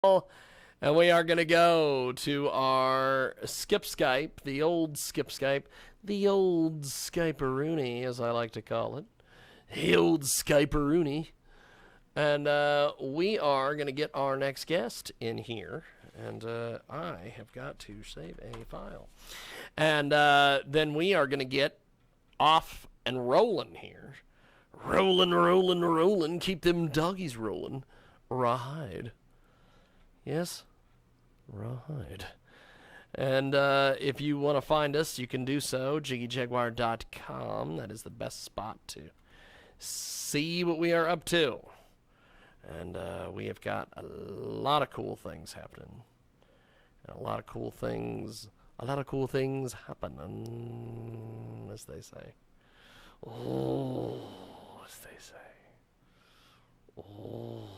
And we are going to go to our Skip Skype, the old Skip Skype, the old Skype-a-rooney, as I like to call it. The old Skype-a-rooney. And we are going to get our next guest in here. And I have got to save a file. And then we are going to get off and rolling here. Rolling. Keep them doggies rolling. Rawhide. Yes? Rawhide. And if you want to find us, you can do so. JiggyJaguar.com. That is the best spot to see what we are up to. And we have got a lot of cool things happening. And a lot of cool things happening, as they say. Oh, as they say. Oh.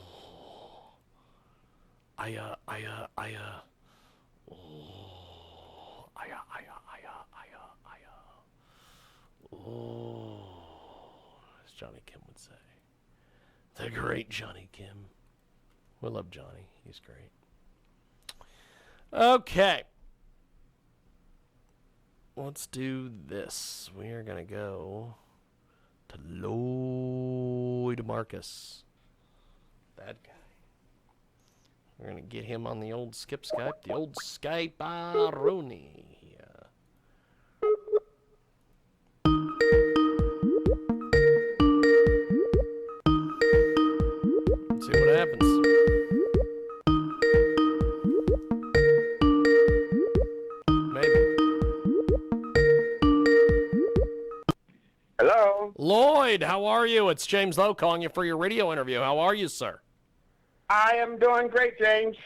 As Johnny Kim would say. The great Johnny Kim. We love Johnny. He's great. Okay. Let's do this. We are going to go to Lloyd Marcus. That guy. We're going to get him on the old Skip Skype, the old Skype-a-rooney. Let's see what happens. Maybe. Hello. Lloyd, how are you? It's James Lowe calling you for your radio interview. How are you, sir? I am doing great, James.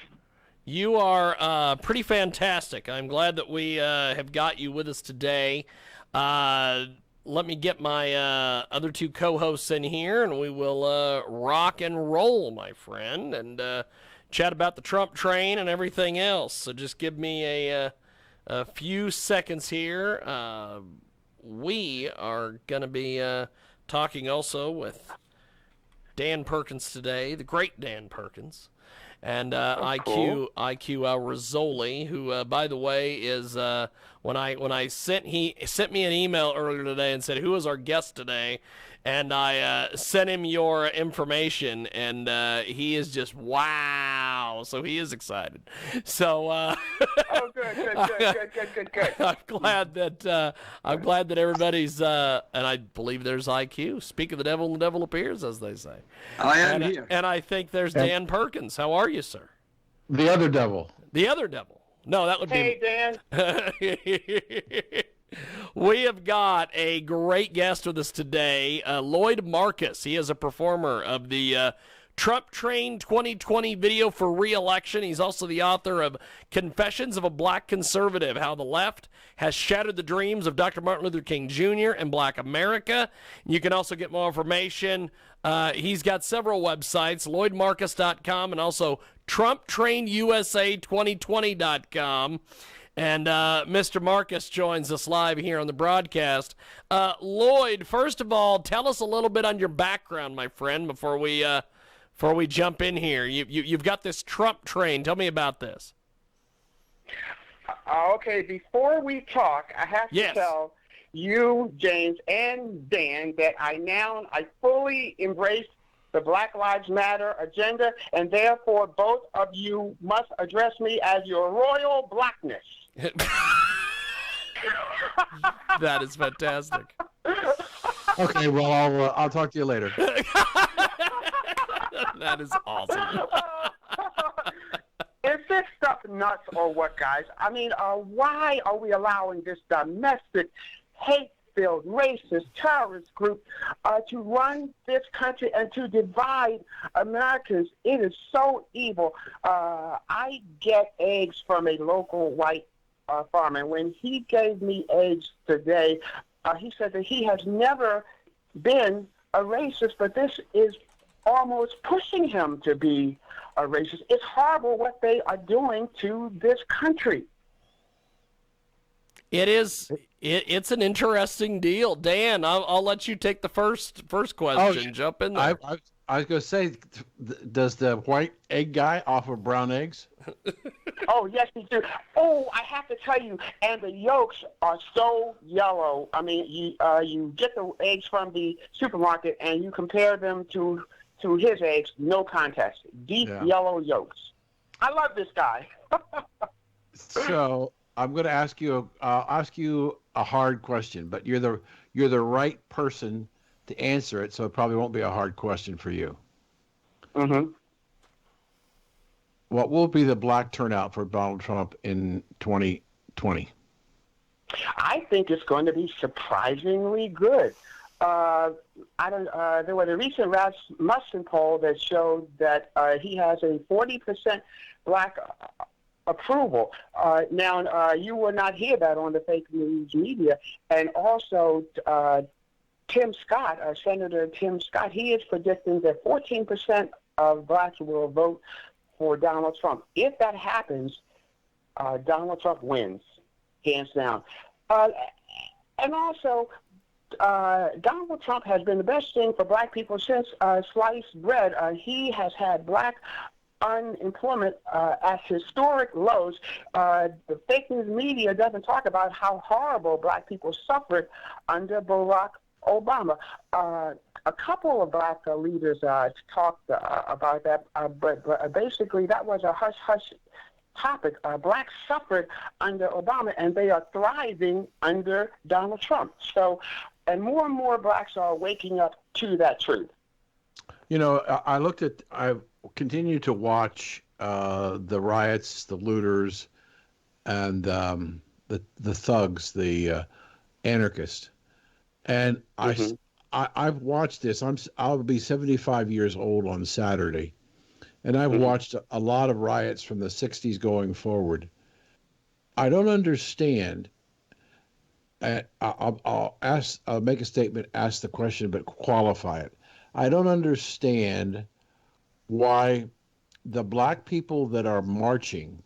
You are pretty fantastic. I'm glad that we have got you with us today. Let me get my other two co-hosts in here, and we will rock and roll, my friend, and chat about the Trump train and everything else. So just give me a few seconds here. We are going to be talking also with Dan Perkins today, the great Dan Perkins, and cool. IQ Al Rassoli, who, by the way, is he sent me an email earlier today and said, who is our guest today? And I sent him your information, and he is just wow. So he is excited. So Oh, good. I'm glad that everybody's and I believe there's IQ. Speak of the devil, and the devil appears, as they say. I am here. And I think there's Dan Perkins. How are you, sir? The other devil. The other devil. No, that would Hey, Dan. be. We have got a great guest with us today, Lloyd Marcus. He is a performer of the Trump Train 2020 video for re-election. He's also the author of Confessions of a Black Conservative, How the Left Has Shattered the Dreams of Dr. Martin Luther King Jr. and Black America. You can also get more information. He's got several websites, LloydMarcus.com and also TrumpTrainUSA2020.com. And Mr. Marcus joins us live here on the broadcast. Lloyd, first of all, tell us a little bit on your background, my friend, before we jump in here. You've got this Trump train. Tell me about this. Okay, before we talk, I have to tell you, James, and Dan that I fully embrace the Black Lives Matter agenda, and therefore both of you must address me as your royal blackness. That is fantastic. Okay, well, I'll talk to you later. That is awesome. Is this stuff nuts or what, guys? I mean, why are we allowing this domestic, hate-filled, racist, terrorist group to run this country and to divide Americans? It is so evil. I get eggs from a local white farmer, and when he gave me eggs today, he said that he has never been a racist, but this is almost pushing him to be a racist. It's horrible what they are doing to this country. It is. It's an interesting deal. Dan, I'll let you take the first question. Jump in there. I was going to say, does the white egg guy offer brown eggs? Oh, yes, we do. Oh, I have to tell you, and the yolks are so yellow. I mean, you get the eggs from the supermarket and you compare them to his eggs, no contest. Deep yellow yolks. I love this guy. So I'm going to ask you. I'll ask you a hard question, but you're the right person to answer it, so it probably won't be a hard question for you. Mm-hmm. What will be the black turnout for Donald Trump in 2020? I think it's going to be surprisingly good. There was a recent Rasmussen poll that showed that he has a 40% black approval. Now, you will not hear that on the fake news media. And also, Tim Scott, Senator Tim Scott, he is predicting that 14% of blacks will vote for Donald Trump. If that happens, Donald Trump wins, hands down. And also, Donald Trump has been the best thing for black people since sliced bread. He has had black unemployment at historic lows. The fake news media doesn't talk about how horrible black people suffered under Barack Obama. A couple of black leaders talked about that, but basically that was a hush-hush topic. Blacks suffered under Obama, and they are thriving under Donald Trump. So, and more blacks are waking up to that truth. You know, I continue to watch the riots, the looters, and the thugs, the anarchists, and I've watched this. I'll be 75 years old on Saturday, and I've watched a lot of riots from the 60s going forward. I don't understand. I'll make a statement, ask the question, but qualify it. I don't understand why the black people that are marching,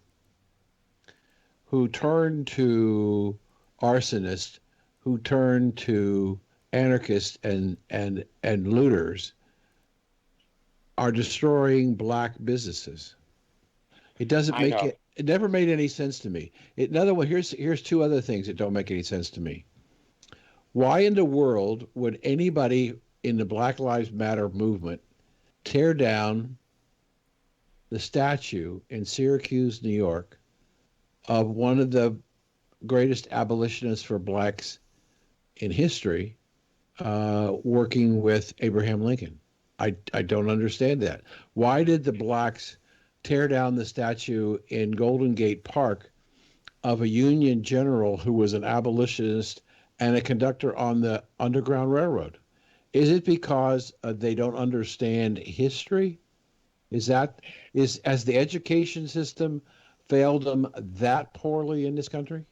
who turn to arsonists, who turn to anarchists and looters, are destroying black businesses. It doesn't make it. It never made any sense to me. In other words, here's two other things that don't make any sense to me. Why in the world would anybody in the Black Lives Matter movement tear down the statue in Syracuse, New York, of one of the greatest abolitionists for blacks in history, working with Abraham Lincoln? I don't understand that. Why did the blacks tear down the statue in Golden Gate Park of a Union general who was an abolitionist and a conductor on the Underground Railroad? Is it because they don't understand history? Has the education system failed them that poorly in this country?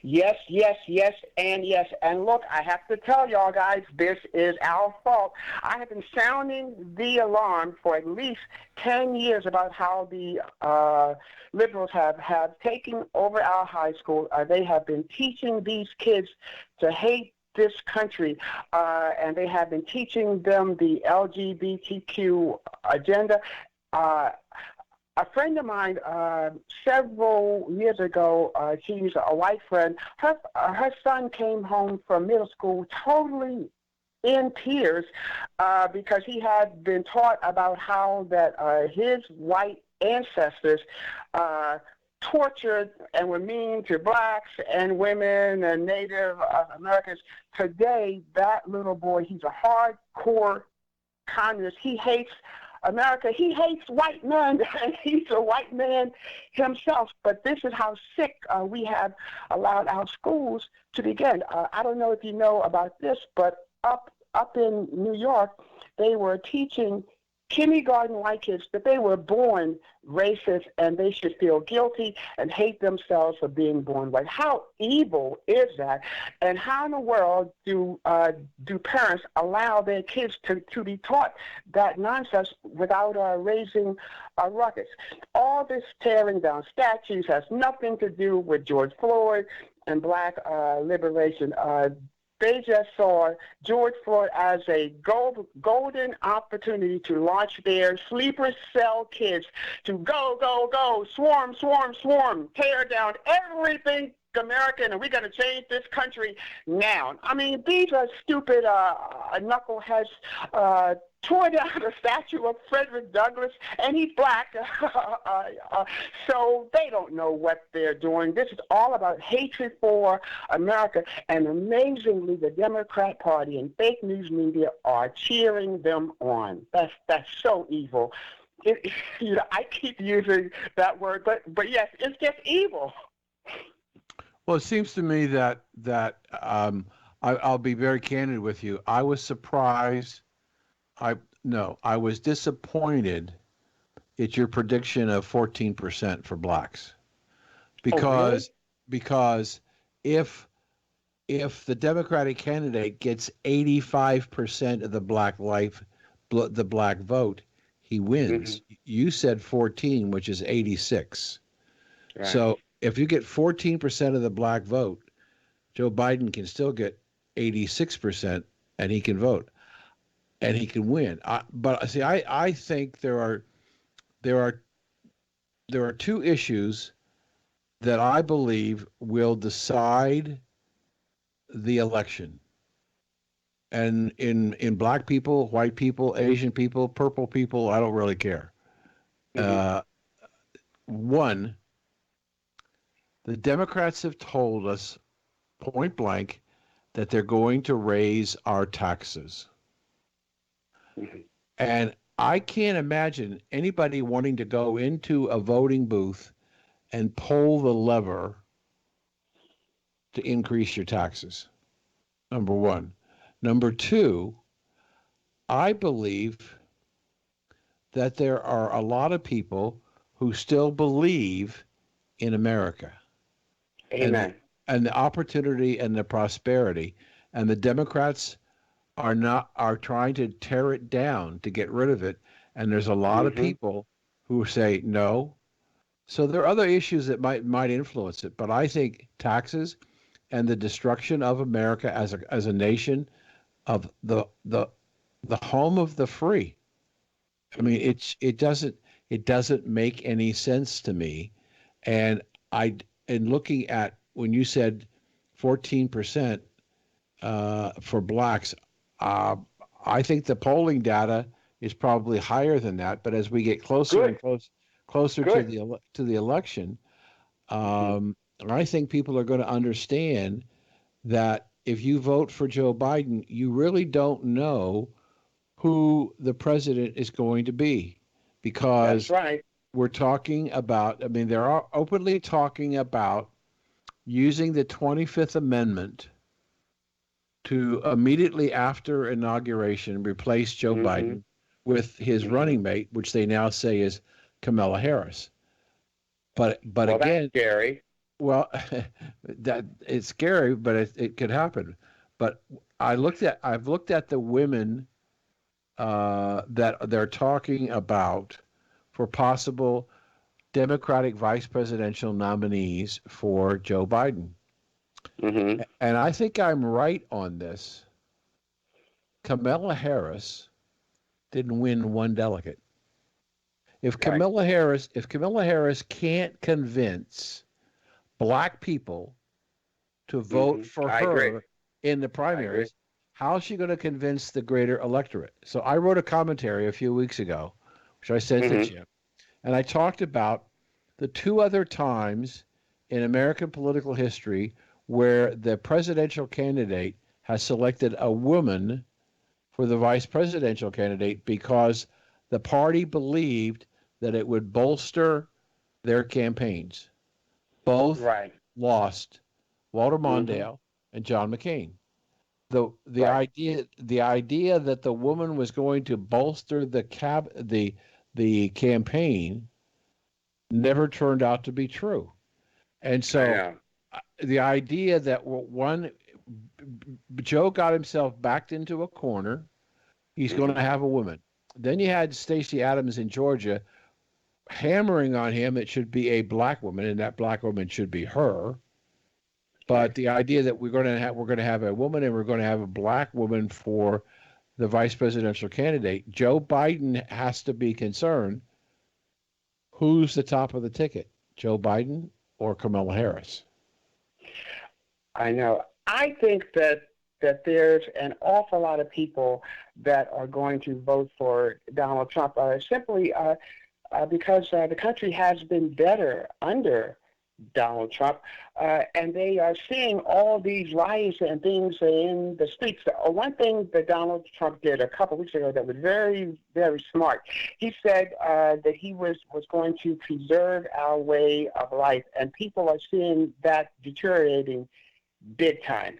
Yes, and yes. And look, I have to tell y'all guys, this is our fault. I have been sounding the alarm for at least 10 years about how the liberals have taken over our high school. They have been teaching these kids to hate this country, and they have been teaching them the LGBTQ agenda. A friend of mine, several years ago, she's a white friend. Her son came home from middle school totally in tears because he had been taught about how that his white ancestors tortured and were mean to blacks and women and Native Americans. Today, that little boy, he's a hardcore communist. He hates America. He hates white men, and he's a white man himself. But this is how sick we have allowed our schools to begin. I don't know if you know about this, but up in New York, they were teaching kindergarten white kids that they were born racist and they should feel guilty and hate themselves for being born white. How evil is that? And how in the world do parents allow their kids to be taught that nonsense without raising a ruckus? All this tearing down statues has nothing to do with George Floyd and black liberation. they just saw George Floyd as a golden opportunity to launch their sleeper cell kids to go, go, go, swarm, swarm, swarm, tear down everything American, and we're going to change this country now. I mean, these are stupid knuckleheads tore down the statue of Frederick Douglass, and he's black, so they don't know what they're doing. This is all about hatred for America, and amazingly, the Democrat Party and fake news media are cheering them on. That's so evil. I keep using that word, but yes, it's just evil. Well, it seems to me that I'll be very candid with you. I was surprised. I was disappointed at your prediction of 14% for blacks, because if the Democratic candidate gets 85% of the the black vote, he wins. Mm-hmm. You said 14, which is 86. Right. So if you get 14% of the black vote, Joe Biden can still get 86%, and he can vote, and he can win. But see, I think there are two issues that I believe will decide the election. And in black people, white people, Asian people, purple people, I don't really care. Mm-hmm. One, the Democrats have told us point blank that they're going to raise our taxes. Mm-hmm. And I can't imagine anybody wanting to go into a voting booth and pull the lever to increase your taxes. Number one. Number two, I believe that there are a lot of people who still believe in America. Amen. And the opportunity and the prosperity. And the Democrats are trying to tear it down to get rid of it. And there's a lot of people who say no. So there are other issues that might influence it. But I think taxes and the destruction of America as a nation, of the home of the free. I mean, it doesn't make any sense to me. And looking at when you said 14% for blacks, I think the polling data is probably higher than that. But as we get closer and closer to the election, I think people are going to understand that if you vote for Joe Biden, you really don't know who the president is going to be, because we're talking about, I mean, they're openly talking about using the 25th Amendment to immediately after inauguration replace Joe Biden with his running mate, which they now say is Kamala Harris. But again, that's scary. Well, that it's scary, but it could happen. But I've looked at the women that they're talking about for possible Democratic vice presidential nominees for Joe Biden. Mm-hmm. And I think I'm right on this. Kamala Harris didn't win one delegate. If Kamala Harris can't convince black people to vote for her in the primaries, how is she going to convince the greater electorate? So I wrote a commentary a few weeks ago, which I sent to Jim, and I talked about the two other times in American political history where the presidential candidate has selected a woman for the vice presidential candidate because the party believed that it would bolster their campaigns. Both lost, Walter Mondale and John McCain. The idea that the woman was going to bolster the campaign never turned out to be true. And so the idea that Joe got himself backed into a corner, he's going to have a woman. Then you had Stacey Abrams in Georgia hammering on him it should be a black woman, and that black woman should be her. But the idea that we're going to have a woman and we're going to have a black woman for the vice presidential candidate, Joe Biden has to be concerned. Who's the top of the ticket, Joe Biden or Kamala Harris? I know. I think that there's an awful lot of people that are going to vote for Donald Trump simply because the country has been better under Donald Trump, and they are seeing all these riots and things in the streets. One thing that Donald Trump did a couple weeks ago that was very, very smart, he said that he was going to preserve our way of life, and people are seeing that deteriorating big time.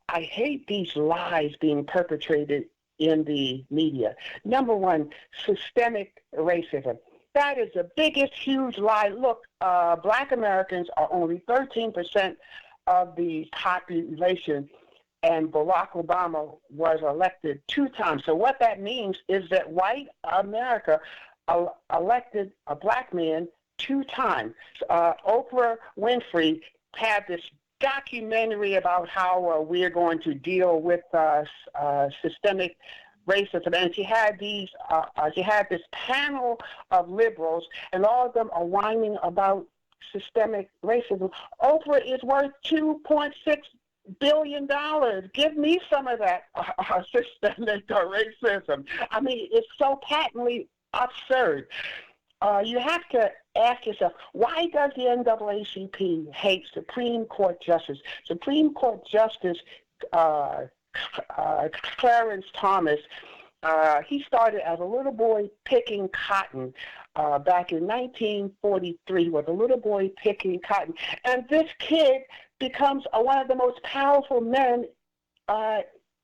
I hate these lies being perpetrated in the media. Number one, systemic racism. That is the biggest, huge lie. Look, black Americans are only 13% of the population, and Barack Obama was elected 2 times. So what that means is that white America elected a black man 2 times. Oprah Winfrey had this documentary about how we're going to deal with systemic racism, and she had this panel of liberals, and all of them are whining about systemic racism. Oprah is worth $2.6 billion. Give me some of that systemic racism. I mean, it's so patently absurd. You have to ask yourself, why does the NAACP hate Supreme Court Justice? Supreme Court Justice Clarence Thomas, he started as a little boy picking cotton back in 1943. He was a little boy picking cotton. And this kid becomes one of the most powerful men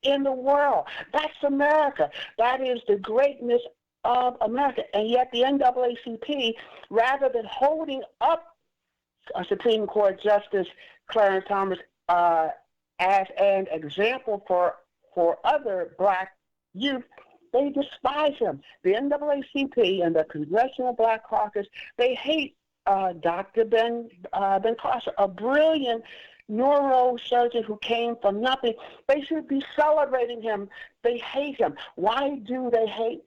in the world. That's America. That is the greatness of America. And yet the NAACP, rather than holding up Supreme Court Justice Clarence Thomas as an example for other black youth, they despise him. The NAACP and the Congressional Black Caucus, they hate Dr. Ben Carson, a brilliant neurosurgeon who came from nothing. They should be celebrating him. They hate him. Why do they hate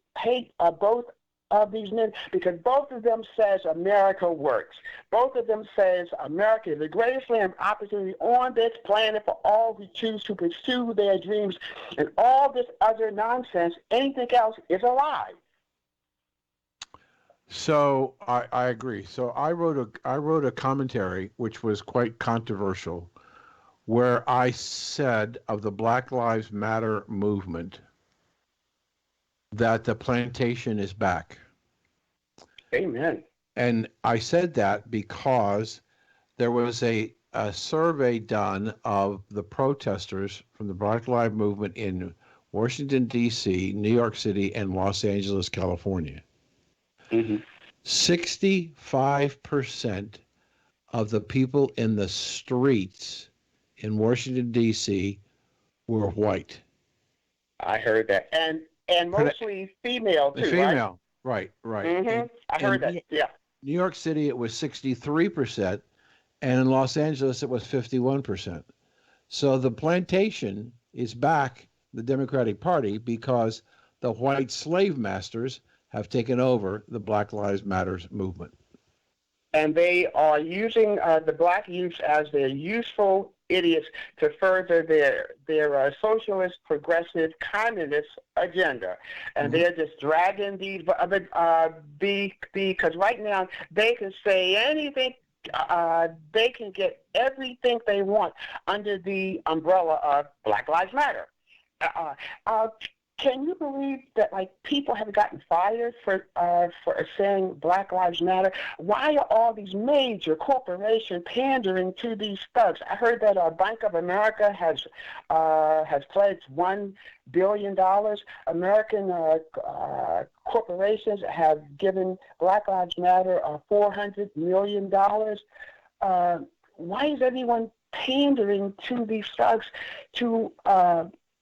both of these men? Because both of them says America works. Both of them says America is the greatest land of opportunity on this planet for all who choose to pursue their dreams, and all this other nonsense, anything else, is a lie. So I agree. So I wrote a commentary which was quite controversial, where I said of the Black Lives Matter movement that the plantation is back. Amen. And I said that because there was a survey done of the protesters from the Black Lives Movement in Washington, D.C., New York City, and Los Angeles, California. 65% of the people in the streets in Washington, D.C. were white. I heard that. And mostly female, too, female, right? Mm-hmm. I heard that, yeah. New York City, it was 63%, and in Los Angeles, it was 51%. So the plantation is back, the Democratic Party, because the white slave masters have taken over the Black Lives Matter movement. And they are using the black youths as their useful idiots to further their socialist, progressive, communist agenda. And they're just dragging these, because right now they can say anything, they can get everything they want under the umbrella of Black Lives Matter. Can you believe that people have gotten fired for saying Black Lives Matter? Why are all these major corporations pandering to these thugs? I heard that Bank of America has pledged $1 billion. American corporations have given Black Lives Matter $400 million. Why is everyone pandering to these thugs to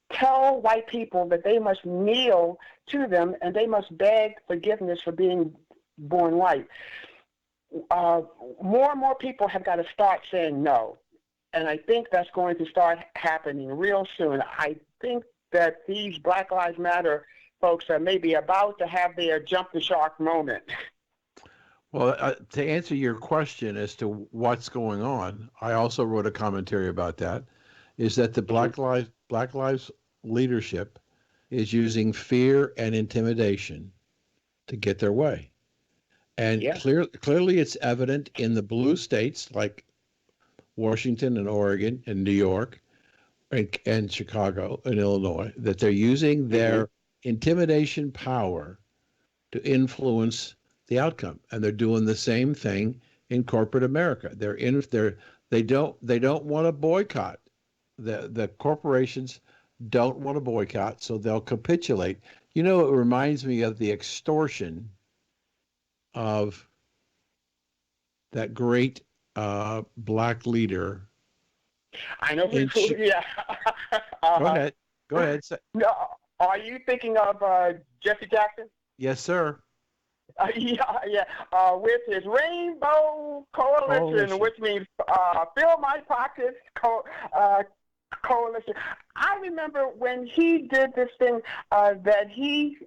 tell white people that they must kneel to them and they must beg forgiveness for being born white? More and more people have got to start saying no. and I think that's going to start happening real soon. I think that these Black Lives Matter folks are maybe about to have their jump the shark moment. Well, to answer your question as to what's going on, I also wrote a commentary about that. Is that the Black Lives leadership is using fear and intimidation to get their way, and Yeah. clearly it's evident in the blue states like Washington and Oregon and New York and Chicago and Illinois that they're using their intimidation power to influence the outcome, and they're doing the same thing in corporate America. They don't want to boycott. The corporations don't want to boycott, so they'll capitulate. You know, it reminds me of the extortion of that great black leader. I know. In Yeah. Go ahead. No, are you thinking of Jesse Jackson? Yes, sir. Yeah. With his Rainbow Coalition, which means Fill My Pockets Coalition. I remember when he did this thing that he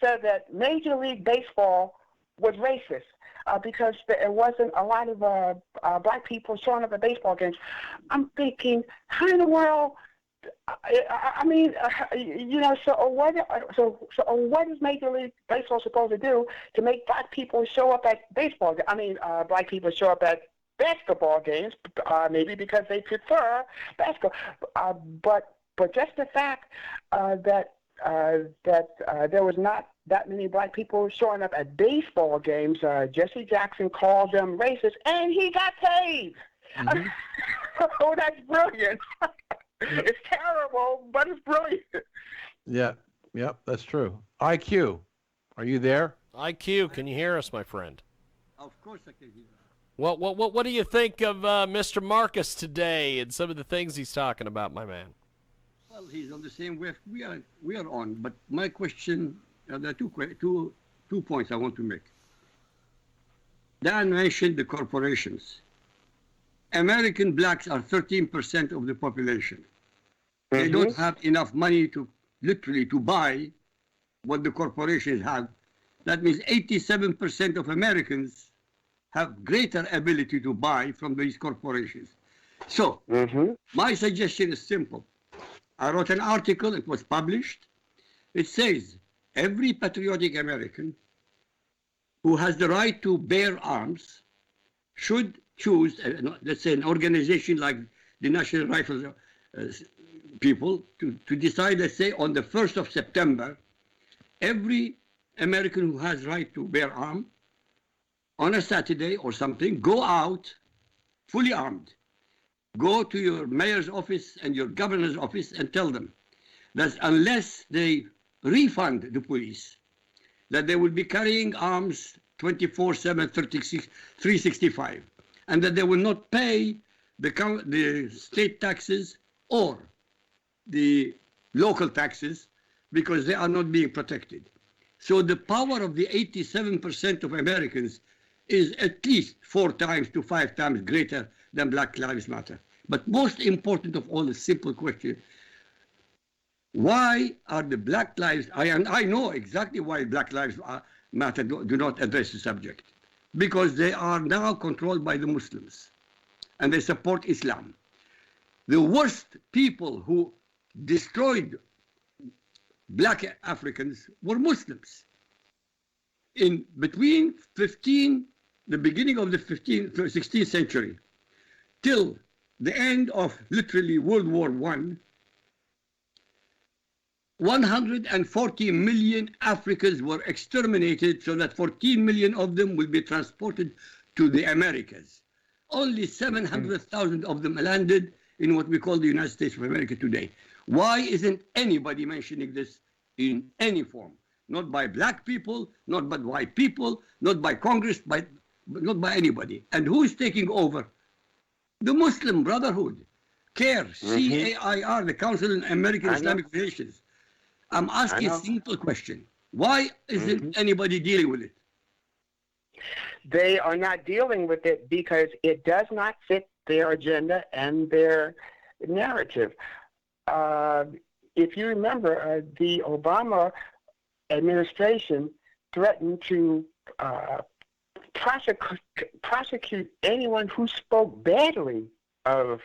said that Major League Baseball was racist because there wasn't a lot of black people showing up at baseball games. I'm thinking, how in the world? I mean, so what is Major League Baseball supposed to do to make black people show up at baseball? I mean, black people show up at basketball games, maybe because they prefer basketball. But just the fact that there was not that many black people showing up at baseball games, Jesse Jackson called them racist, and he got paid. Mm-hmm. Oh, that's brilliant. It's terrible, but it's brilliant. Yeah, that's true. IQ, are you there? IQ, can you hear us, my friend? Of course I can hear you. What do you think of Mr. Marcus today and some of the things he's talking about, my man? Well, he's on the same wave we are on. But my question, there are two points I want to make. Dan mentioned the corporations. American blacks are 13% of the population. They don't have enough money to literally to buy what the corporations have. That means 87% of Americans have greater ability to buy from these corporations. So my suggestion is simple. I wrote an article, it was published. It says every patriotic American who has the right to bear arms should choose, let's say, an organization like the National Rifle people to decide, let's say, on the 1st of September, every American who has right to bear arms on a Saturday or something, go out fully armed. Go to your mayor's office and your governor's office and tell them that unless they refund the police, that they will be carrying arms 24/7, 365, and that they will not pay the state taxes or the local taxes because they are not being protected. So the power of the 87% of Americans is at least 4 times to 5 times greater than Black Lives Matter. But most important of all, a simple question: why are the Black Lives? I know exactly why Black Lives Matter do not address the subject, because they are now controlled by the Muslims, and they support Islam. The worst people who destroyed black Africans were Muslims. In between the beginning of the 16th century, till the end of literally World War I, 140 million Africans were exterminated so that 14 million of them will be transported to the Americas. Only 700,000 of them landed in what we call the United States of America today. Why isn't anybody mentioning this in any form? Not by black people, not by white people, not by Congress, not by anybody. And who is taking over? The Muslim Brotherhood, CAIR, C-A-I-R, the Council on American Islamic Relations. I'm asking a simple question. Why isn't anybody dealing with it? They are not dealing with it because it does not fit their agenda and their narrative. If you remember, the Obama administration threatened to prosecute anyone who spoke badly of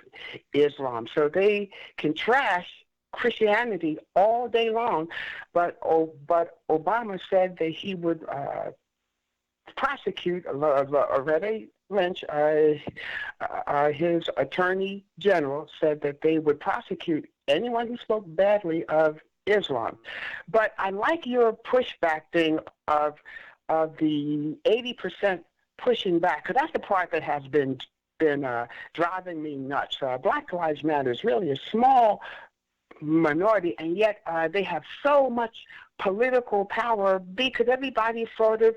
Islam. So they can trash Christianity all day long, but Obama said that he would prosecute Loretta Lynch, his attorney general, said that they would prosecute anyone who spoke badly of Islam. But I like your pushback thing of the 80% pushing back, because that's the part that has been driving me nuts. Black Lives Matter is really a small minority, and yet they have so much political power because everybody's sort of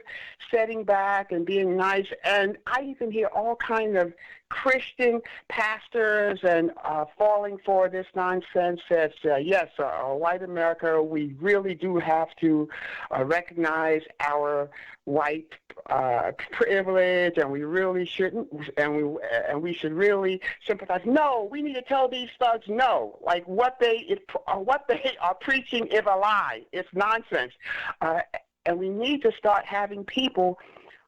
setting back and being nice. And I even hear all kinds of Christian pastors and falling for this nonsense that, yes, white America, we really do have to recognize our white privilege, and we really shouldn't, and we should really sympathize. No, we need to tell these thugs no. Like what they are preaching is a lie. It's nonsense, and we need to start having people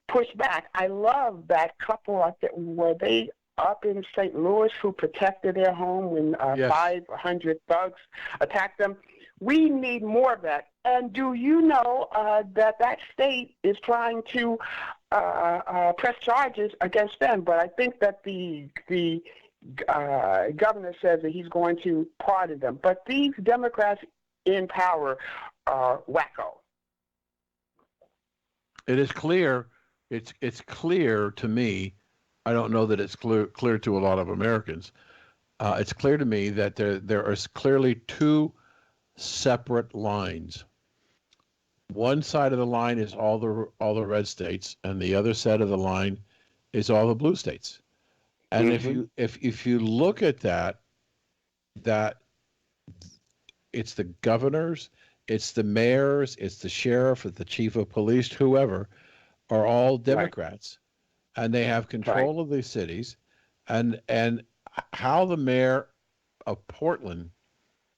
push back. I love that couple where they up in St. Louis who protected their home when 500 thugs attacked them. We need more of that. And do you know that state is trying to press charges against them? But I think that the governor says that he's going to pardon them. But these Democrats in power are wacko. It is clear. It's clear to me. I don't know that it's clear to a lot of Americans. It's clear to me that there are clearly two separate lines. One side of the line is all the red states, and the other side of the line is all the blue states. And if you look at that it's the governors, it's the mayors, it's the sheriff, it's the chief of police, whoever, are all Democrats, and they have control of these cities, and how the mayor of Portland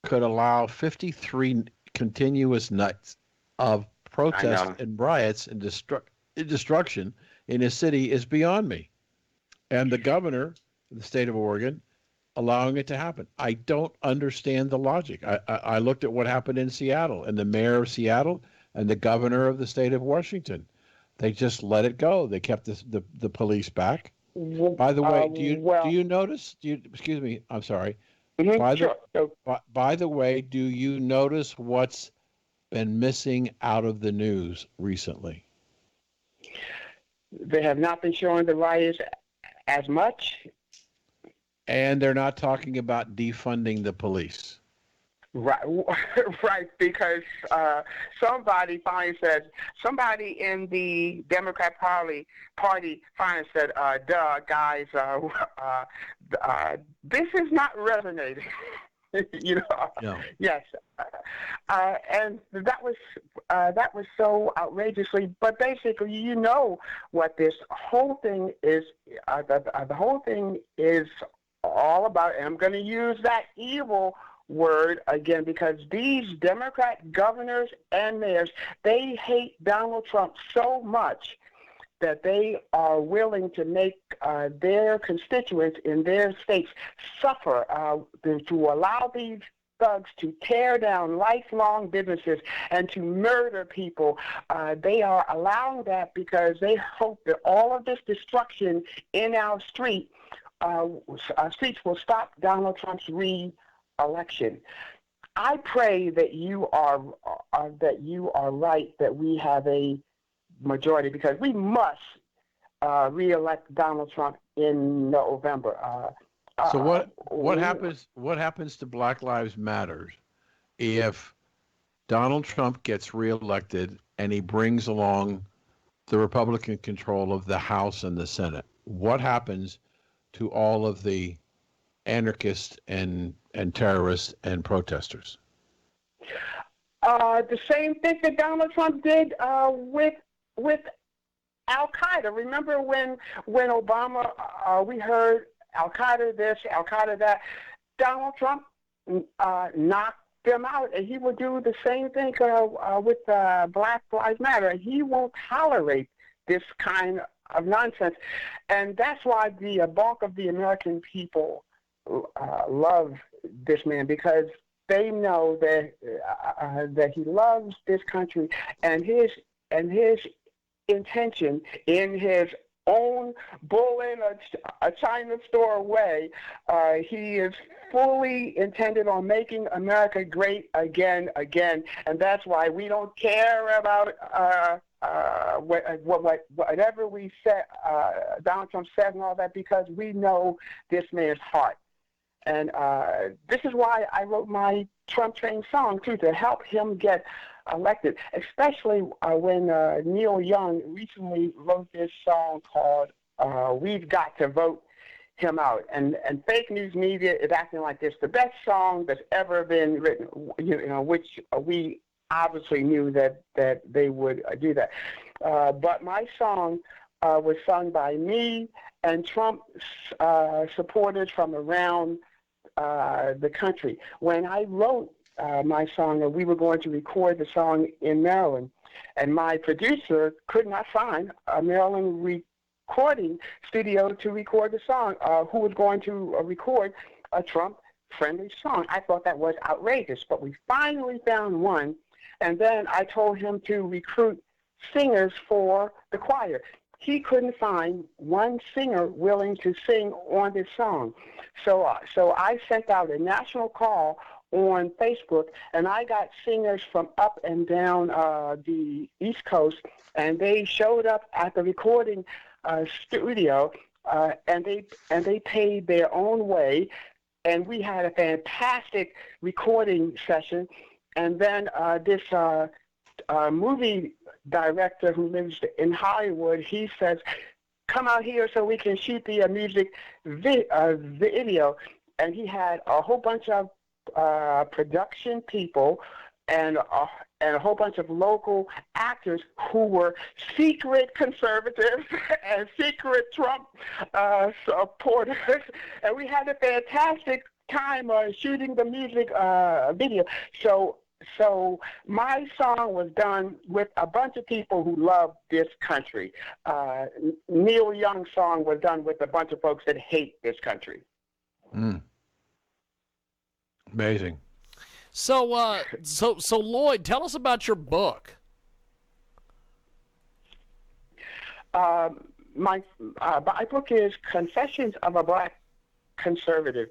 could allow 53 continuous nights of protests and riots and destruction in his city is beyond me. And the governor of the state of Oregon allowing it to happen. I don't understand the logic. I looked at what happened in Seattle, and the mayor of Seattle and the governor of the state of Washington. They just let it go. They kept the police back. By the way, do you notice? Excuse me. I'm sorry. By the way, do you notice what's been missing out of the news recently? They have not been showing the riots as much. And they're not talking about defunding the police. Right, because somebody finally said, somebody in the Democrat Party finally said, duh, guys, this is not resonating. No. Yes, and that was so outrageously. But basically, you know what this whole thing is. The whole thing is all about. And I'm going to use that evil word again because these Democrat governors and mayors, they hate Donald Trump so much that they are willing to make their constituents in their states suffer to allow these thugs to tear down lifelong businesses and to murder people. They are allowing that because they hope that all of this destruction in our streets will stop Donald Trump's re-election. I pray that you are right, that we have a majority, because we must re-elect Donald Trump in November. So what happens to Black Lives Matter if Donald Trump gets re-elected and he brings along the Republican control of the House and the Senate? What happens to all of the anarchists and terrorists and protesters? The same thing that Donald Trump did with Al Qaeda. Remember when Obama, we heard Al Qaeda this, Al Qaeda that. Donald Trump knocked them out, and he will do the same thing with Black Lives Matter. He won't tolerate this kind of nonsense, and that's why the bulk of the American people love this man, because they know that he loves this country, and his intention in his own bull in a China store way, he is fully intended on making America great again, and that's why we don't care about whatever we said, Donald Trump said and all that, because we know this man's heart. And this is why I wrote my Trump Train song, too, to help him get elected, especially when Neil Young recently wrote this song called We've Got to Vote Him Out. And fake news media is acting like this the best song that's ever been written, which we obviously knew that they would do that. But my song was sung by me and Trump supporters from around the country. When I wrote my song, we were going to record the song in Maryland, and my producer could not find a Maryland recording studio to record the song, who was going to record a Trump-friendly song. I thought that was outrageous, but we finally found one, and then I told him to recruit singers for the choir. He couldn't find one singer willing to sing on this song. So I sent out a national call on Facebook, and I got singers from up and down the East Coast, and they showed up at the recording studio, and they paid their own way, and we had a fantastic recording session. And then this movie director who lives in Hollywood, he says, come out here so we can shoot the music video. And he had a whole bunch of production people and a whole bunch of local actors who were secret conservatives and secret Trump supporters. And we had a fantastic time shooting the music video. So my song was done with a bunch of people who love this country. Neil Young's song was done with a bunch of folks that hate this country. Amazing. So Lloyd, tell us about your book. My book is Confessions of a Black Conservative.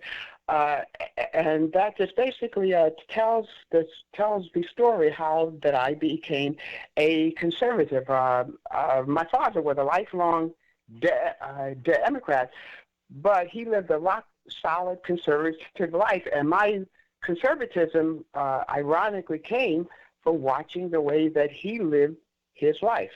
And that just basically tells the story how that I became a conservative. My father was a lifelong Democrat, but he lived a rock-solid conservative life. And my conservatism, ironically, came from watching the way that he lived his life.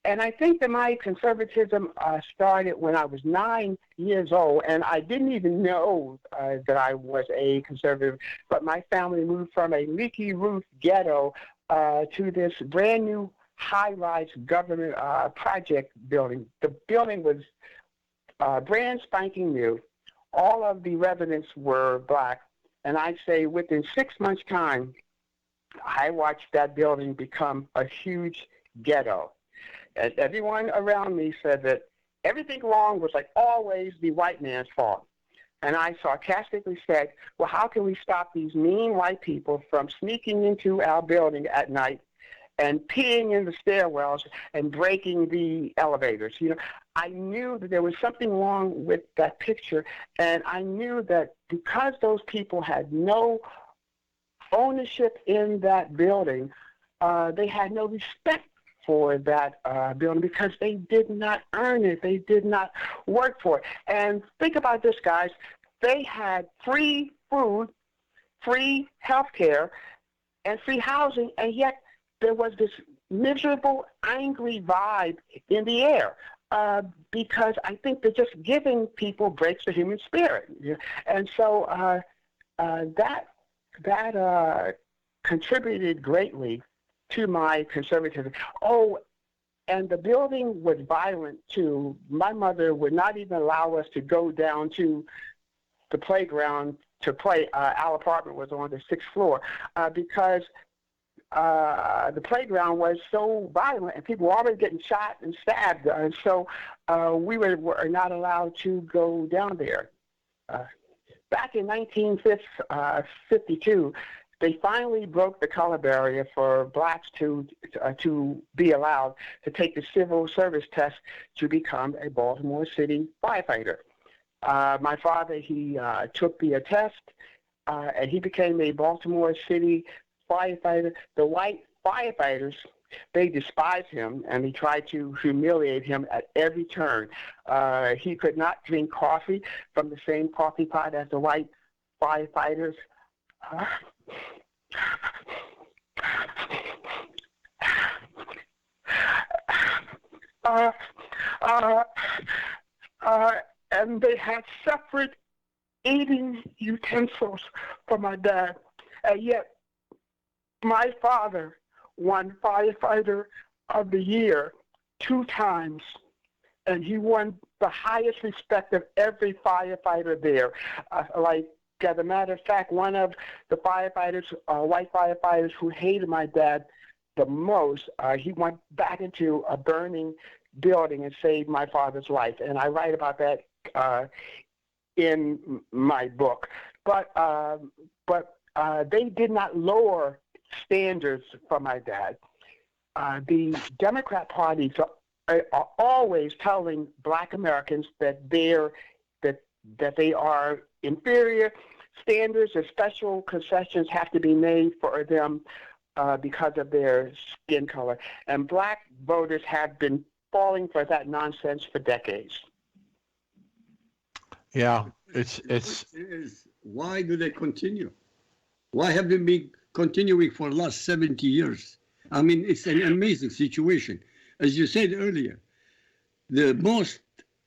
And I think that my conservatism started when I was 9 years old, and I didn't even know that I was a conservative. But my family moved from a leaky roof ghetto to this brand new high-rise government project building. The building was brand spanking new. All of the residents were black, and I'd say within 6 months' time, I watched that building become a huge ghetto. And everyone around me said that everything wrong was like always the white man's fault. And I sarcastically said, well, how can we stop these mean white people from sneaking into our building at night and peeing in the stairwells and breaking the elevators? You know, I knew that there was something wrong with that picture, and I knew that because those people had no ownership in that building, they had no respect for that building because they did not earn it. They did not work for it. And think about this, guys. They had free food, free health care, and free housing, and yet there was this miserable, angry vibe in the air because I think that just giving people breaks the human spirit. And so that contributed greatly to my conservatism. Oh, And the building was violent too. My mother would not even allow us to go down to the playground to play. Our apartment was on the 6th floor because the playground was so violent and people were always getting shot and stabbed. And so we were not allowed to go down there. Back in 1952, they finally broke the color barrier for blacks to be allowed to take the civil service test to become a Baltimore City firefighter. My father, he took the test, and he became a Baltimore City firefighter. The white firefighters, they despised him, and they tried to humiliate him at every turn. He could not drink coffee from the same coffee pot as the white firefighters. And they had separate eating utensils for my dad. And yet, my father won Firefighter of the Year 2 times, and he won the highest respect of every firefighter there. As a matter of fact, one of the firefighters, white firefighters who hated my dad the most, he went back into a burning building and saved my father's life. And I write about that in my book. But they did not lower standards for my dad. The Democrat parties are always telling Black Americans that they are inferior. Standards and special concessions have to be made for them because of their skin color. And Black voters have been falling for that nonsense for decades. Yeah, Why do they continue? Why have they been continuing for the last 70 years? I mean, it's an amazing situation. As you said earlier, the most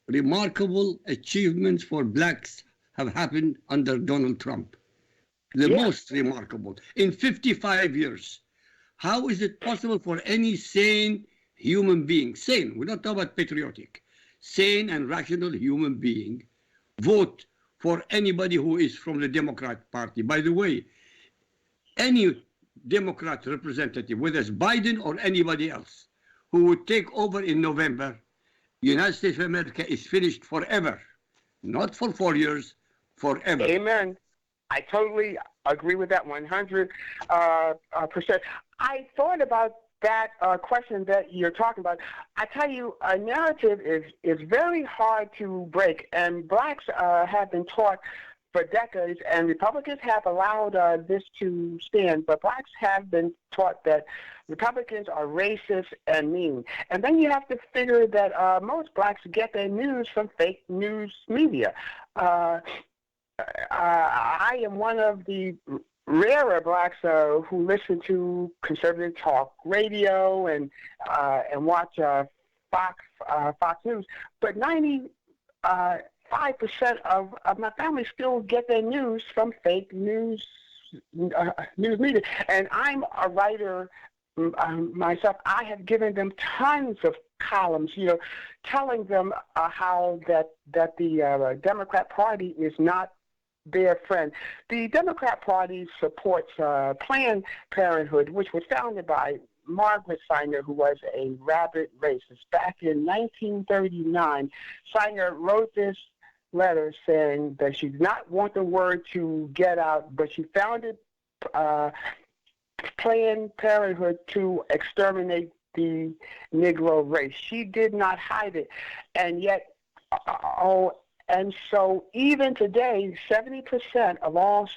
remarkable achievements for blacks have happened under Donald Trump. The most remarkable. In 55 years. How is it possible for any sane human being, sane, we're not talking about patriotic, sane and rational human being, vote for anybody who is from the Democrat Party? By the way, any Democrat representative, whether it's Biden or anybody else, who would take over in November, United States of America is finished forever. Not for 4 years, forever. Amen. I totally agree with that 100%. I thought about that question that you're talking about. I tell you, a narrative is very hard to break, and blacks have been taught for decades, and Republicans have allowed this to stand, but blacks have been taught that Republicans are racist and mean. And then you have to figure that most blacks get their news from fake news media. I am one of the rarer blacks who listen to conservative talk radio and watch Fox News, but 95% of my family still get their news from fake news media. And I'm a writer myself. I have given them tons of columns, telling them how that the Democrat Party is not their friend. The Democrat Party supports Planned Parenthood, which was founded by Margaret Sanger, who was a rabid racist. Back in 1939, Sanger wrote this letter saying that she did not want the word to get out, but she founded Planned Parenthood to exterminate the Negro race. She did not hide it, and yet, and so even today, 70% of all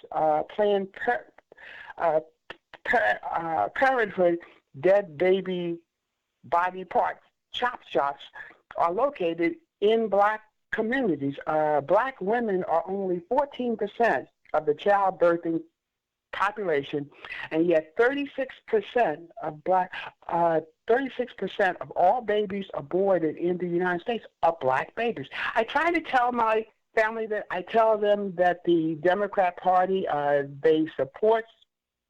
Planned Parenthood dead baby body parts, chop shops, are located in black communities. Black women are only 14% of the childbirthing population, and yet 36% of 36% of all babies aborted in the United States are black babies. I try to tell my family that I tell them that the Democrat Party, they support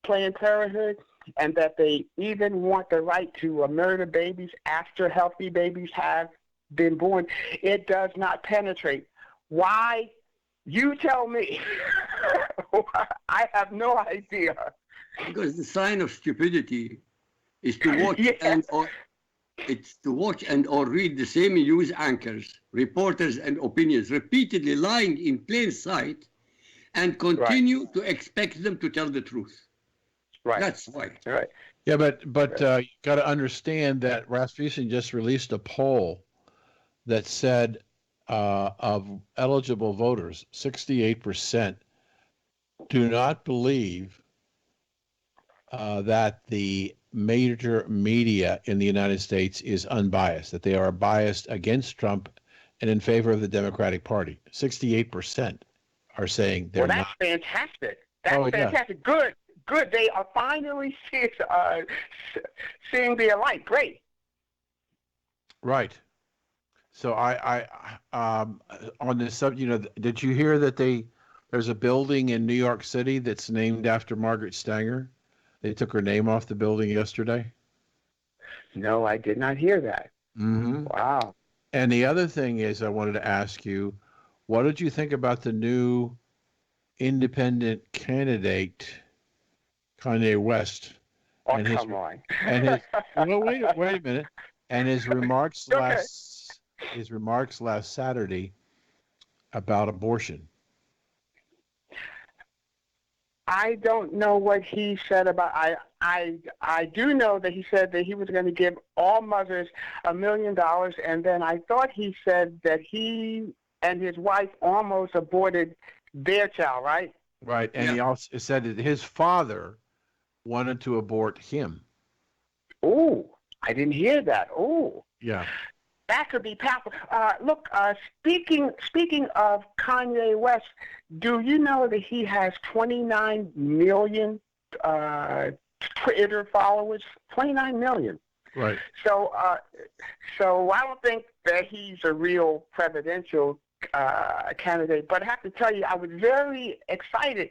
Planned Parenthood, and that they even want the right to murder babies after healthy babies have been born, it does not penetrate. Why? You tell me. I have no idea. Because the sign of stupidity is to watch Yes. and or read the same news anchors, reporters, and opinions repeatedly lying in plain sight, and continue to expect them to tell the truth. Right. That's why. Right. Yeah, but you got to understand that Rasmussen just released a poll that said of eligible voters, 68% do not believe that the major media in the United States is unbiased, that they are biased against Trump and in favor of the Democratic Party. 68% are saying they're Well, that's not. fantastic. That's Oh, yeah. fantastic. Good. Good. They are finally seeing the light. Great. Right. So on this subject, did you hear that there's a building in New York City that's named after Margaret Stanger? They took her name off the building yesterday. No, I did not hear that. Mm-hmm. Wow. And the other thing is, I wanted to ask you, what did you think about the new independent candidate, Kanye West, Oh, and his come on. and his well, wait a minute, and his remarks Okay. last Saturday about abortion. I don't know what he said about. I do know that he said that he was going to give all mothers $1 million, and then I thought he said that he and his wife almost aborted their child. Right? Right, and he Yeah. also said that his father wanted to abort him. Oh, I didn't hear that. Oh. Yeah. That could be powerful. Look, speaking of Kanye West, do you know that he has 29 million Twitter followers? 29 million. Right. So I don't think that he's a real presidential candidate. But I have to tell you, I was very excited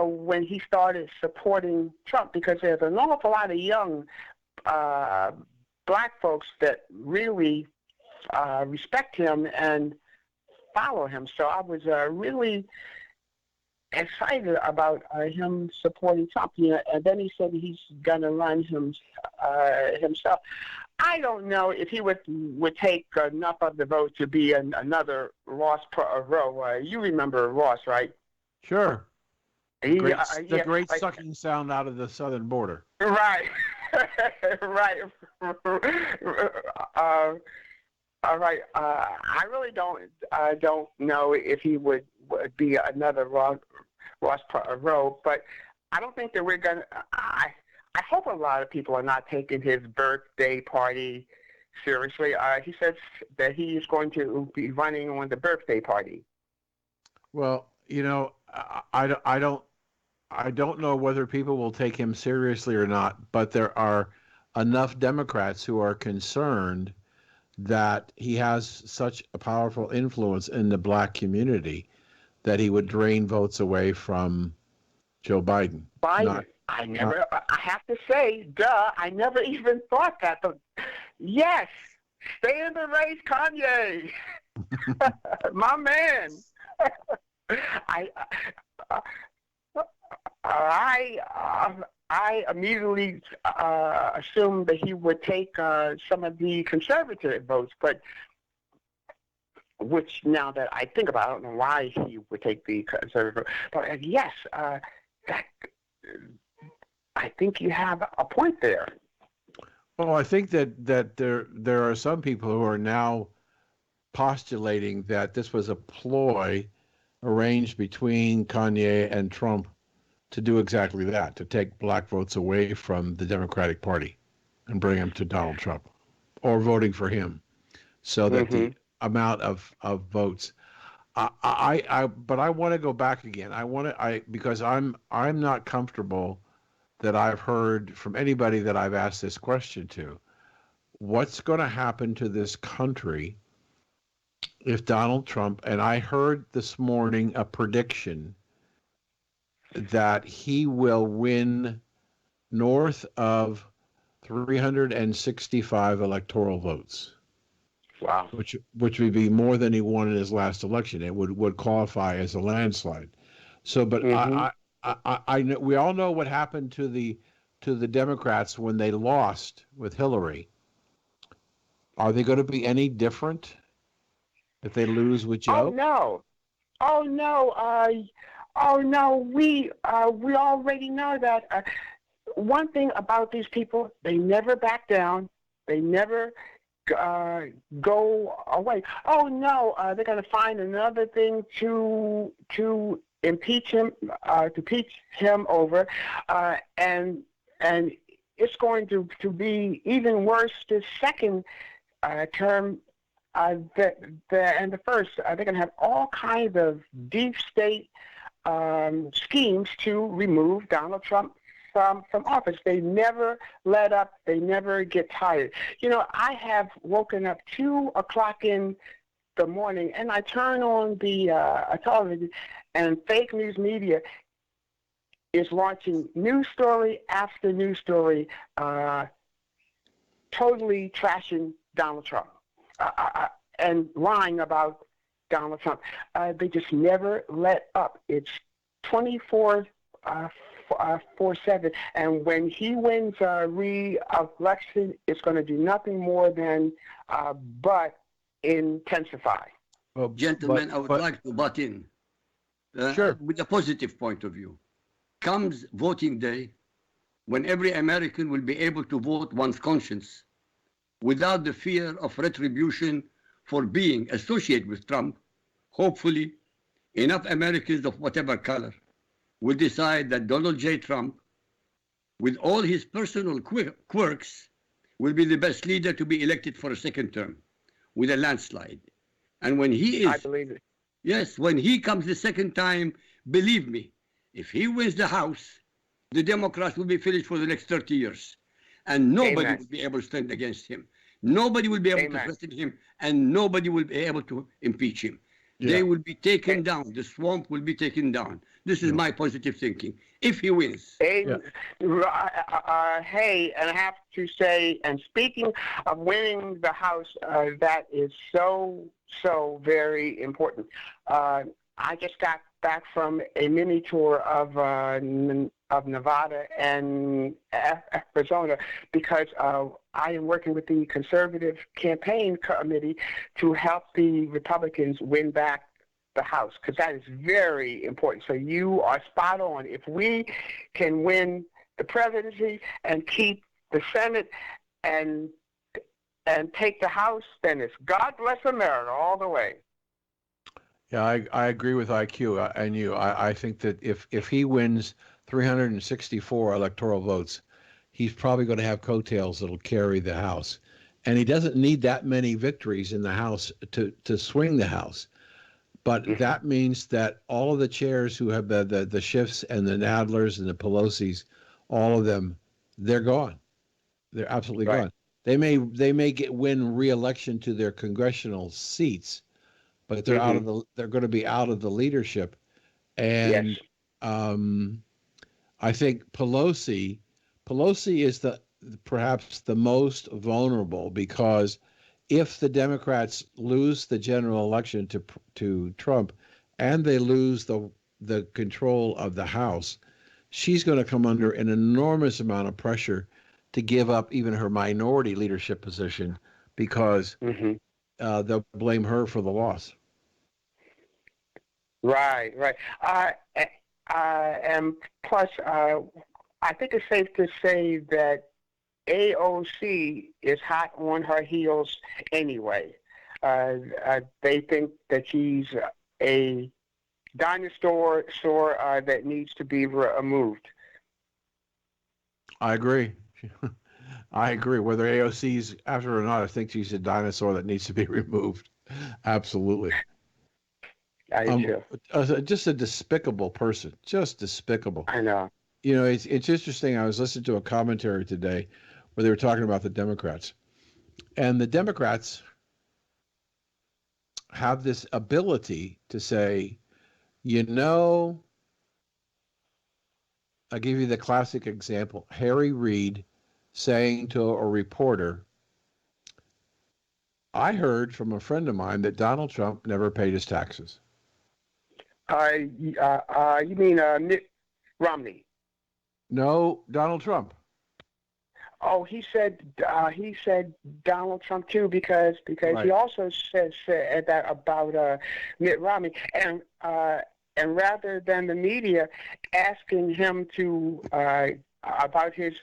when he started supporting Trump, because there's an awful lot of young black folks that really respect him and follow him. So I was really excited about him supporting Trump. And then he said he's going to run himself. I don't know if he would take enough of the vote to be another Ross Perot. You remember Ross, right? Sure. The great like, sucking sound out of the southern border. Right. Right. All right. I really don't know if he would be another Ross Perot, but I don't think that we're gonna. I hope a lot of people are not taking his birthday party seriously. He says that he is going to be running on the birthday party. Well, I don't know whether people will take him seriously or not, but there are enough Democrats who are concerned that he has such a powerful influence in the black community that he would drain votes away from Joe Biden. I have to say, I never even thought that. But yes, stay in the race, Kanye. My man. I immediately assumed that he would take some of the conservative votes, but which, now that I think about it, I don't know why he would take the conservative vote. But yes, that I think you have a point there. Well, I think that there are some people who are now postulating that this was a ploy arranged between Kanye and Trump to do exactly that, to take black votes away from the Democratic Party and bring them to Donald Trump, or voting for him, so that the amount of votes. But I want to go back again. Because I'm not comfortable that I've heard from anybody that I've asked this question to. What's going to happen to this country if Donald Trump, and I heard this morning a prediction that he will win north of 365 electoral votes, Wow. which would be more than he won in his last election. It would qualify as a landslide. So, but Hmm. I know, we all know what happened to the Democrats when they lost with Hillary. Are they going to be any different if they lose with Oh Joe? no. Oh no. Oh no. We already know that. One thing about these people, they never back down. They never uh, go away. Oh no, they're going to find another thing to impeach him over, and it's going to be even worse this second term. And the first, they're going to have all kinds of deep state schemes to remove Donald Trump from office. They never let up. They never get tired. You know, I have woken up 2 o'clock in the morning, and I turn on the television, and fake news media is launching news story after news story, totally trashing Donald Trump and lying about Donald Trump. They just never let up. It's 24 4/7, and when he wins re-election, it's going to do nothing more than but intensify. Well, Gentlemen, I would but like to butt in sure. with a positive point of view. Comes voting day, when every American will be able to vote one's conscience without the fear of retribution for being associated with Trump, hopefully enough Americans of whatever color will decide that Donald J. Trump, with all his personal quirks, will be the best leader to be elected for a second term with a landslide. And when he I is, believe it. yes, when he comes the second time, believe me, if he wins the House, the Democrats will be finished for the next 30 years. And nobody Amen. will be able to stand against him. Nobody will be able to Amen. threaten him, and nobody will be able to impeach him. They Yeah. will be taken down. The swamp will be taken down. This is Yeah. my positive thinking. If he wins. Yeah. Amen. Hey, and I have to say, and speaking of winning the House, that is so very important. I just got back from a mini tour of Nevada and Arizona because I am working with the conservative campaign committee to help the Republicans win back the House, because that is very important. So you are spot on. If we can win the presidency and keep the Senate and take the House, then it's God bless America all the way. Yeah, I agree with IQ and you. I think that if he wins 364 electoral votes, he's probably going to have coattails that'll carry the House. And he doesn't need that many victories in the House to swing the House. But that means that all of the chairs who have the Schiffs and the Nadlers and the Pelosi's, all of them, they're gone. They're absolutely Right. gone. They may win re-election to their congressional seats, but they're going to be out of the leadership. Yes. And I think Pelosi is perhaps the most vulnerable, because if the Democrats lose the general election to Trump and they lose the control of the House, she's going to come under an enormous amount of pressure to give up even her minority leadership position, because Hmm. they'll blame her for the loss. Right. Right. And plus, I think it's safe to say that AOC is hot on her heels anyway. They think that she's a dinosaur that needs to be removed. I agree. I agree. Whether AOC's after or not, I think she's a dinosaur that needs to be removed. Absolutely. I do too. Just a despicable person. Just despicable. I know. You know, it's interesting. I was listening to a commentary today where they were talking about the Democrats, and the Democrats have this ability to say, you know, I'll give you the classic example. Harry Reid saying to a reporter, I heard from a friend of mine that Donald Trump never paid his taxes. You mean Mitt Romney? No, Donald Trump. Oh, he said Donald Trump too because Right. he also said that about Mitt Romney and rather than the media asking him to about his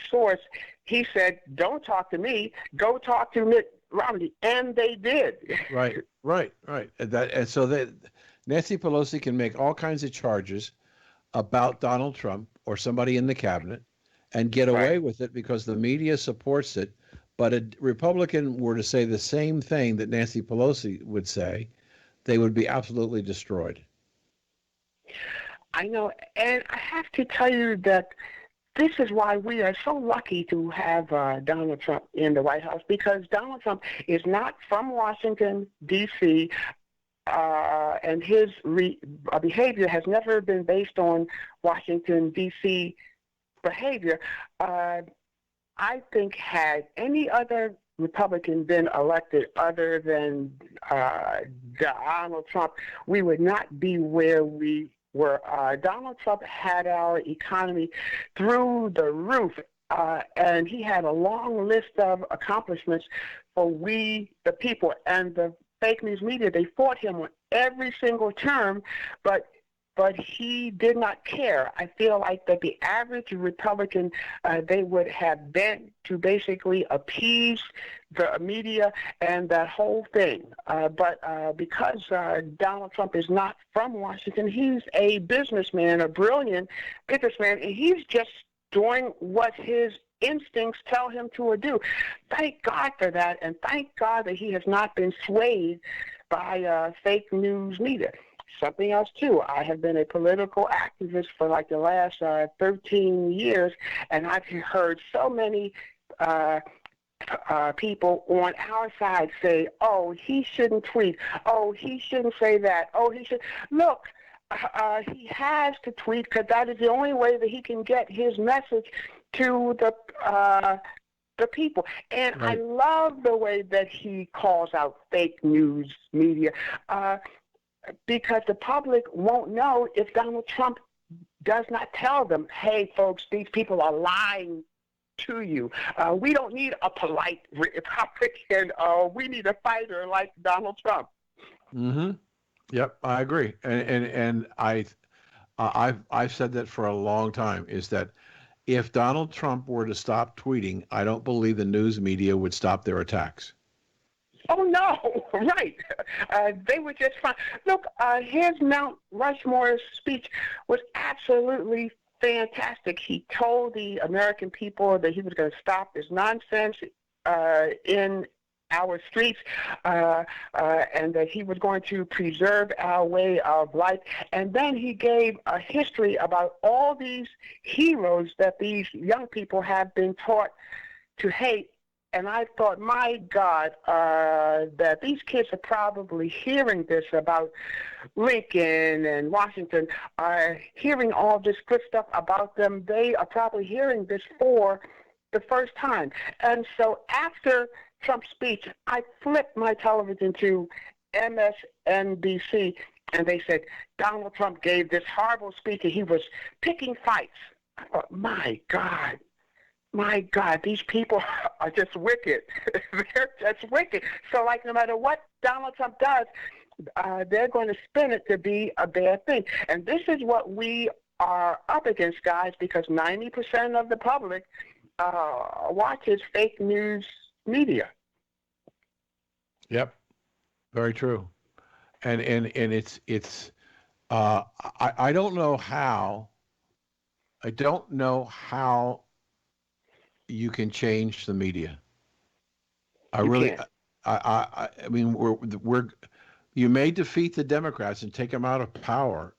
source, he said, "Don't talk to me. Go talk to Mitt Romney," and they did. Right, right. And so that Nancy Pelosi can make all kinds of charges about Donald Trump or somebody in the cabinet and get away Right. with it because the media supports it. But a Republican were to say the same thing that Nancy Pelosi would say, they would be absolutely destroyed. I know, and I have to tell you that this is why we are so lucky to have Donald Trump in the White House, because Donald Trump is not from Washington, D.C., and his behavior has never been based on Washington, D.C. behavior. I think had any other Republican been elected other than Donald Trump, we would not be where we were. Donald Trump had our economy through the roof, and he had a long list of accomplishments for we, the people, and the fake news media. They fought him on every single term, but he did not care. I feel like that the average Republican, they would have bent to basically appease the media and that whole thing. But because Donald Trump is not from Washington, he's a businessman, a brilliant businessman, and he's just doing what his instincts tell him to do. Thank God for that, and thank God that he has not been swayed by fake news media. Something else too, I have been a political activist for like the last 13 years, and I've heard so many people on our side say, "Oh, he shouldn't tweet. Oh, he shouldn't say that. Oh, he should." Look, he has to tweet because that is the only way that he can get his message to the people. And I Right. love the way that he calls out fake news media. Because the public won't know if Donald Trump does not tell them, hey, folks, these people are lying to you. We don't need a polite Republican. We need a fighter like Donald Trump. Mm-hmm. Yep, I agree. And I've said that for a long time, is that if Donald Trump were to stop tweeting, I don't believe the news media would stop their attacks. Oh, no, right. They were just fine. Look, his Mount Rushmore speech was absolutely fantastic. He told the American people that he was going to stop this nonsense in our streets, and that he was going to preserve our way of life. And then he gave a history about all these heroes that these young people have been taught to hate. And I thought, my God, that these kids are probably hearing this about Lincoln and Washington, hearing all this good stuff about them. They are probably hearing this for the first time. And so after Trump's speech, I flipped my television to MSNBC, and they said, Donald Trump gave this horrible speech, and he was picking fights. I thought, my God, these people are just wicked. They're just wicked. So, like, no matter what Donald Trump does, they're going to spin it to be a bad thing. And this is what we are up against, guys, because 90% of the public watches fake news media. Yep, very true. And it's I don't know how. I don't know how you can change the media. I You really, can't. I mean, we're, you may defeat the Democrats and take them out of power,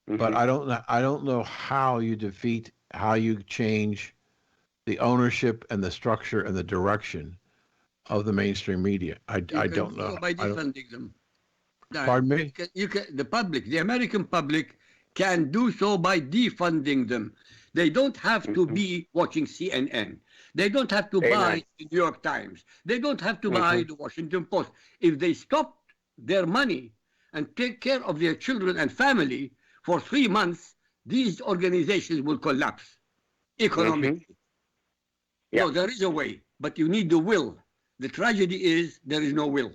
but Mm-hmm. I don't know how you change the ownership and the structure and the direction of the mainstream media. You I can don't do know. so by I don't. defending them. That Pardon me? the public, the American public, can do so by defunding them. They don't have to be watching CNN. They don't have to buy the New York Times. They don't have to buy the Washington Post. If they stop their money and take care of their children and family for 3 months, these organizations will collapse economically. So there is a way, but you need the will. The tragedy is there is no will.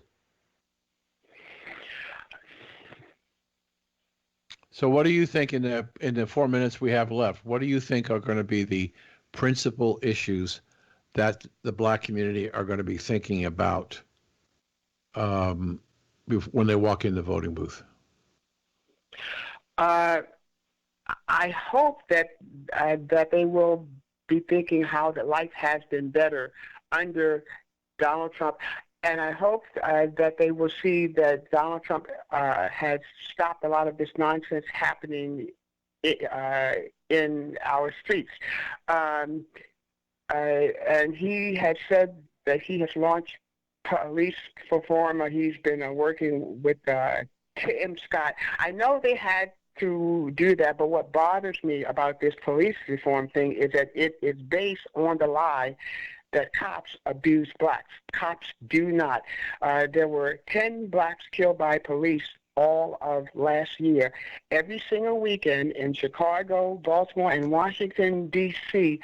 So what do you think in the 4 minutes we have left, what do you think are going to be the principal issues that the Black community are going to be thinking about when they walk in the voting booth? I hope that they will be thinking how that life has been better under Donald Trump, and I hope that they will see that Donald Trump has stopped a lot of this nonsense happening in our streets. And he has said that he has launched police reform. He's been working with Tim Scott. I know they had to do that, but what bothers me about this police reform thing is that it is based on the lie that cops abuse blacks. Cops do not. There were 10 blacks killed by police all of last year. Every single weekend in Chicago, Baltimore, and Washington, D.C.,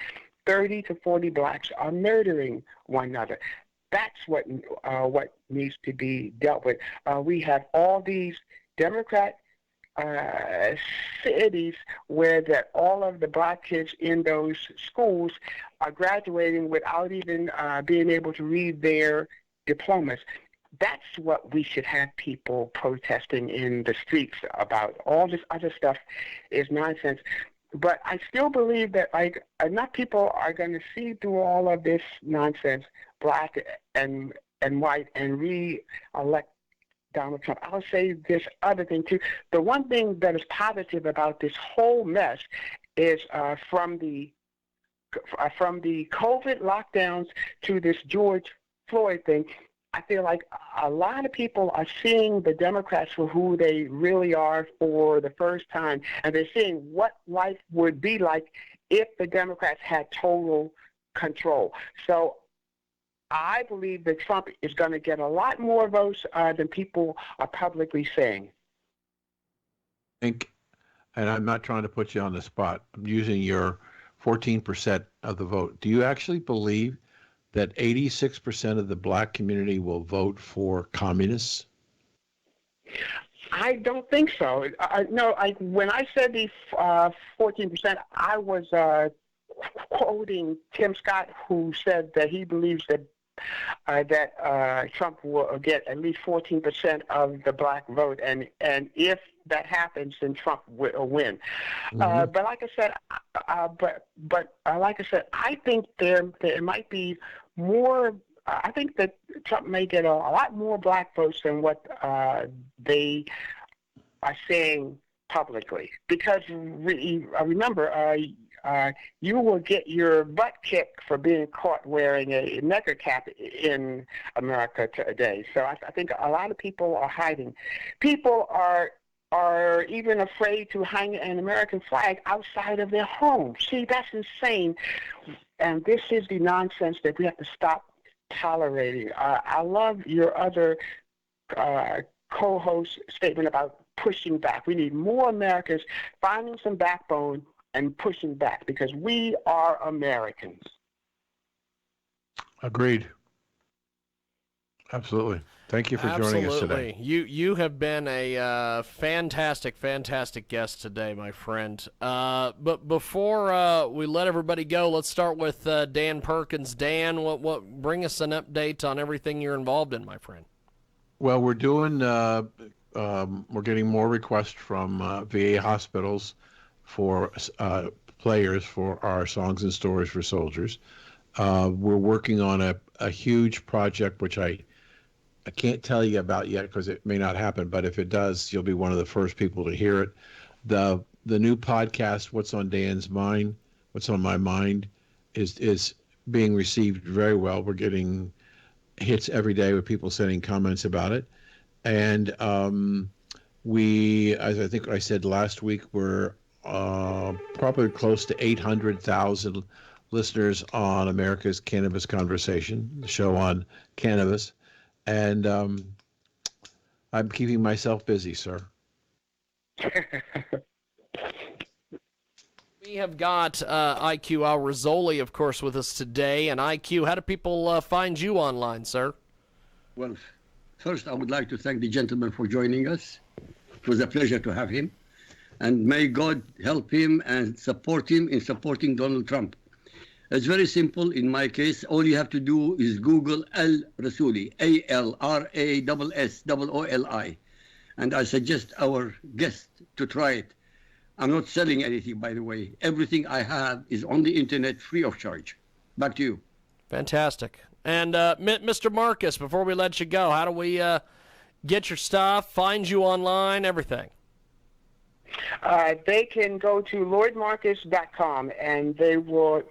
30 to 40 blacks are murdering one another. That's what needs to be dealt with. We have all these Democrat cities where that all of the black kids in those schools are graduating without even being able to read their diplomas. That's what we should have people protesting in the streets about. All this other stuff is nonsense. But I still believe that enough people are going to see through all of this nonsense, black and white, and re-elect Donald Trump. I'll say this other thing too. The one thing that is positive about this whole mess is from the COVID lockdowns to this George Floyd thing, I feel like a lot of people are seeing the Democrats for who they really are for the first time, and they're seeing what life would be like if the Democrats had total control. So I believe that Trump is going to get a lot more votes than people are publicly saying. And I'm not trying to put you on the spot. I'm using your 14% of the vote. Do you actually believe that 86% of the black community will vote for communists? I don't think so. No, when I said the 14%, I was quoting Tim Scott, who said that he believes that Trump will get at least 14% of the black vote, and if that happens, then Trump will win. But like I said, I think there might be more. I think that Trump may get a lot more black votes than what they are saying publicly, because remember. You will get your butt kicked for being caught wearing a necker cap in America today. So I think a lot of people are hiding. People are even afraid to hang an American flag outside of their home. See, that's insane. And this is the nonsense that we have to stop tolerating. I love your other co-host statement about pushing back. We need more Americans finding some backbone and pushing back, because we are Americans. Agreed. Absolutely. Thank you for joining us today. You have been a fantastic guest today, my friend. But before we let everybody go, let's start with Dan Perkins. Dan, what bring us an update on everything you're involved in, my friend? Well, we're doing. We're getting more requests from VA hospitals for players for our Songs and Stories for Soldiers. We're working on a huge project, which I can't tell you about yet because it may not happen, but if it does, you'll be one of the first people to hear it. The new podcast, What's on Dan's Mind, What's on My Mind, is being received very well. We're getting hits every day with people sending comments about it. And We, as I think I said last week, we're probably close to 800,000 listeners on America's Cannabis Conversation, the show on cannabis. And I'm keeping myself busy, sir. We have got IQ Al Rassoli, of course, with us today. And IQ, how do people find you online, sir? Well, first, I would like to thank the gentleman for joining us. It was a pleasure to have him. And may God help him and support him in supporting Donald Trump. It's very simple. In my case, all you have to do is Google Al Rassoli, ALRASSOOLI. And I suggest our guest to try it. I'm not selling anything, by the way. Everything I have is on the internet free of charge. Back to you. Fantastic. And Mr. Marcus, before we let you go, how do we get your stuff, find you online, everything? They can go to lordmarcus.com and they will